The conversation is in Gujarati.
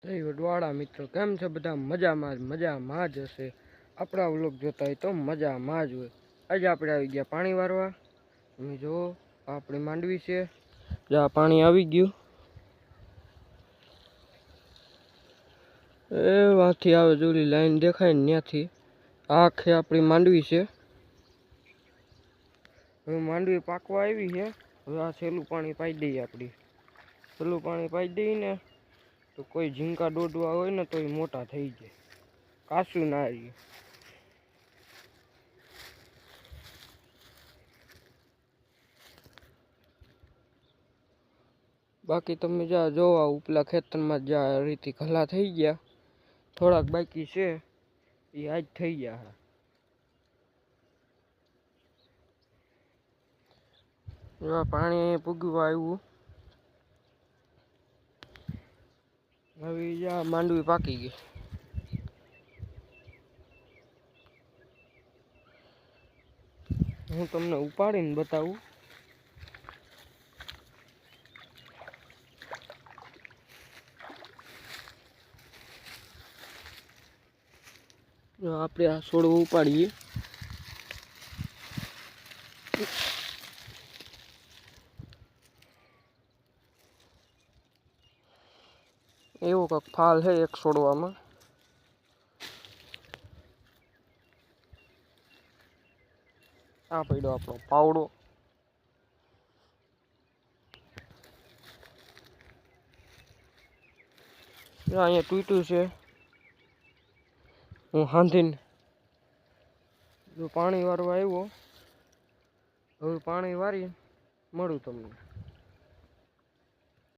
જય વડવાળા મિત્રો, કેમ છે બધા? મજામાં જ હશે. આપણા વ્લોગ જોતા હોય તો મજામાં જ હોય. આજે આપણે આવી ગયા પાણી વારવા. તમે જુઓ, આપણી માંડવી છે, જ્યાં પાણી આવી ગયું. એ વાંથી આવે જોલી લાઈન દેખાય ને ત્યાંથી આખે આપણી માંડવી છે. હવે માંડવી પાકવા આવી છે. હવે આ છેલ્લું પાણી પાઈ દઈએ. છેલ્લું પાણી પાઈ દઈએ ને તો કોઈ ઝીંકા દોડવા હોય ને તો એ મોટા થઈ જાય, કાચું ના રહીએ. બાકી તમે જ્યાં જોવા ઉપલા ખેતરમાં જ્યાં રીતિ ખલા થઈ ગયા, થોડાક બાકી છે એ આજ થઈ ગયા. એવા પાણી પૂગવા આવ્યું. હવે જ્યાં માંડવી પાકી ગઈ. હું તમને ઉપાડીને બતાવું. આપણે આ છોડવું ઉપાડીએ. એવો કંઈક ફાલ છે એક છોડવામાં. આ પડ્યો આપણો પાવડો. અહીંયા તૂટ્યું છે. હું હાંધીને જો પાણી વારવા આવ્યો. હવે પાણી વારી મળું તમને.